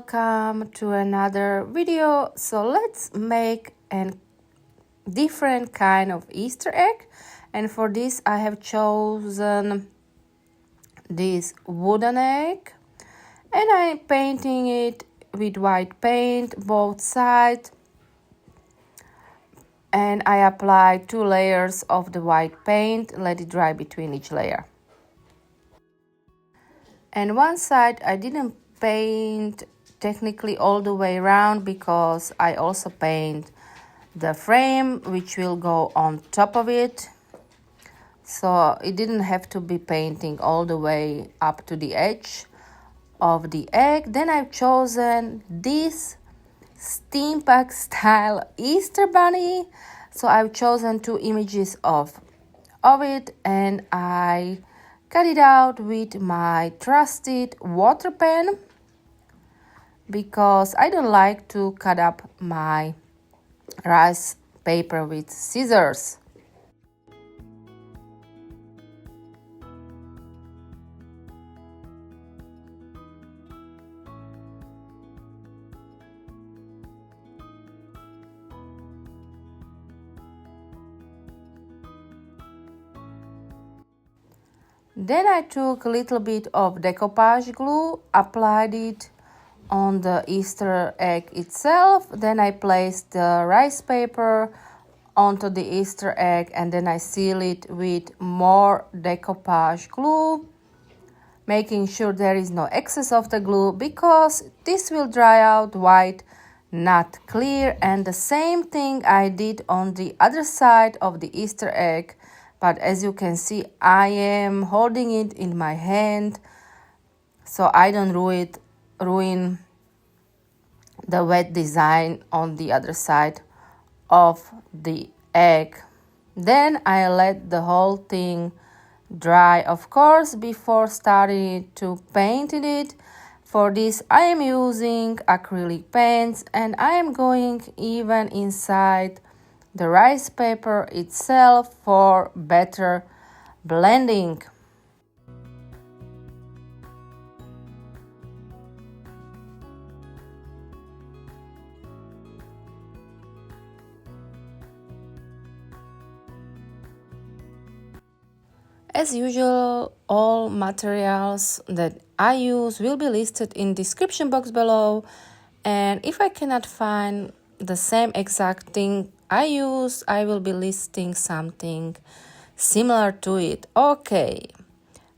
welcome to another video. So let's make a different kind of Easter egg, and for this I have chosen this wooden egg, and I'm painting it with white paint both sides, and I apply 2 layers of the white paint, let it dry between each layer. And one side I didn't paint technically all the way around because I also paint the frame which will go on top of it, so it didn't have to be painting all the way up to the edge of the egg. Then I've chosen this steampunk style Easter bunny, so I've chosen 2 images of it, and I cut it out with my trusted water pen because I don't like to cut up my rice paper with scissors. Then I took a little bit of decoupage glue, applied it on the Easter egg itself. Then I placed the rice paper onto the Easter egg, and then I seal it with more decoupage glue, making sure there is no excess of the glue because this will dry out white, not clear. And the same thing I did on the other side of the Easter egg, but as you can see I am holding it in my hand so I don't ruin the wet design on the other side of the egg. Then I let the whole thing dry, of course, before starting to paint it. For this I am using acrylic paints, and I am going even inside the rice paper itself for better blending. As usual, all materials that I use will be listed in description box below, and if I cannot find the same exact thing I use, I will be listing something similar to it. Okay,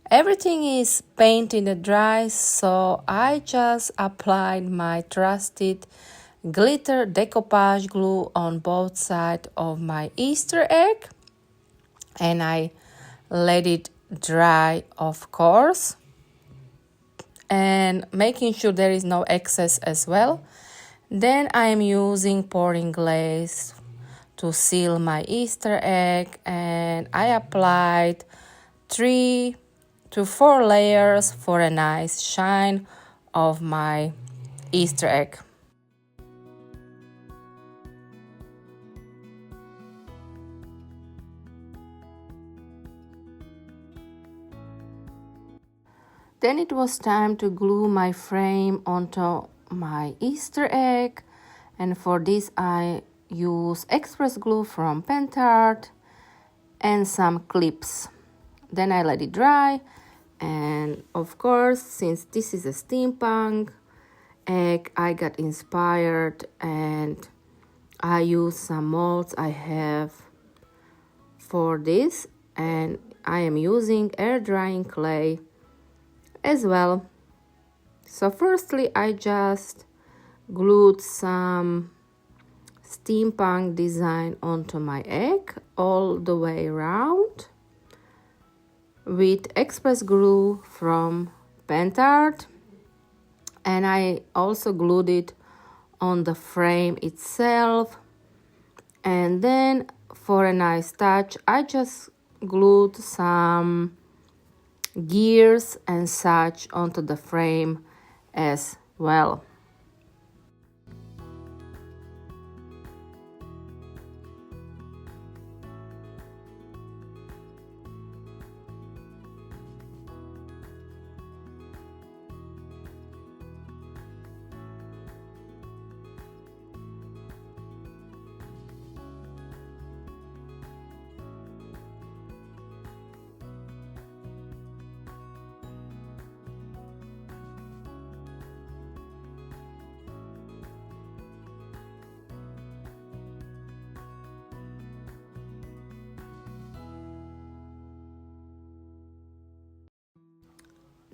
everything is painted and dry, so I just applied my trusted glitter decoupage glue on both sides of my Easter egg, and I let it dry, of course, and making sure there is no excess as well. Then I am using pouring glaze to seal my Easter egg, and I applied 3 to 4 layers for a nice shine of my Easter egg. Then it was time to glue my frame onto my Easter egg, and for this I use express glue from Pentart and some clips. Then I let it dry, and of course, since this is a steampunk egg, I got inspired and I use some molds I have for this, and I am using air drying clay as well. So firstly I just glued some steampunk design onto my egg all the way around with express glue from Pentart, and I also glued it on the frame itself. And then for a nice touch I just glued some gears and such onto the frame as well.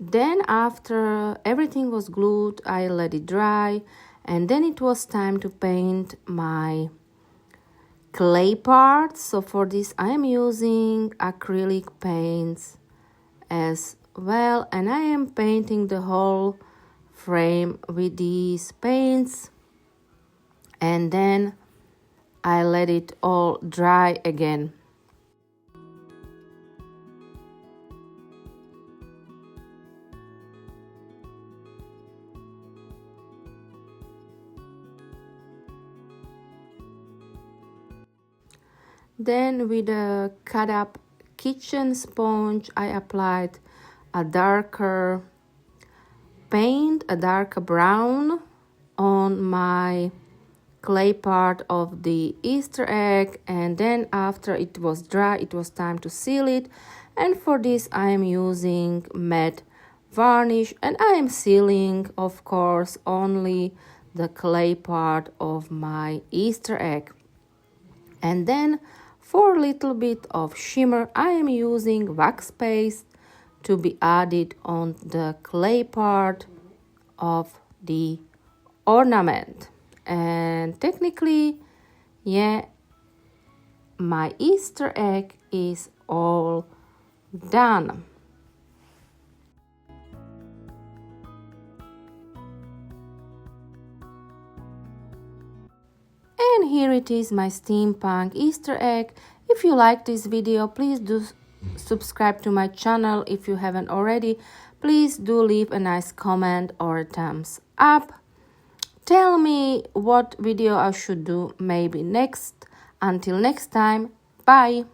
Then after everything was glued, I let it dry, and then it was time to paint my clay parts. So for this I am using acrylic paints as well, and I am painting the whole frame with these paints, and then I let it all dry again. Then with a cut up kitchen sponge I applied a darker paint, a darker brown, on my clay part of the Easter egg, and then after it was dry it was time to seal it, and for this I am using matte varnish, and I am sealing of course only the clay part of my Easter egg. And then for a little bit of shimmer I am using wax paste to be added on the clay part of the ornament. And technically, yeah, my Easter egg is all done. And here it is, my steampunk Easter egg. If you like this video, please do subscribe to my channel. If you haven't already, please do leave a nice comment or a thumbs up. Tell me what video I should do maybe next. Until next time, bye.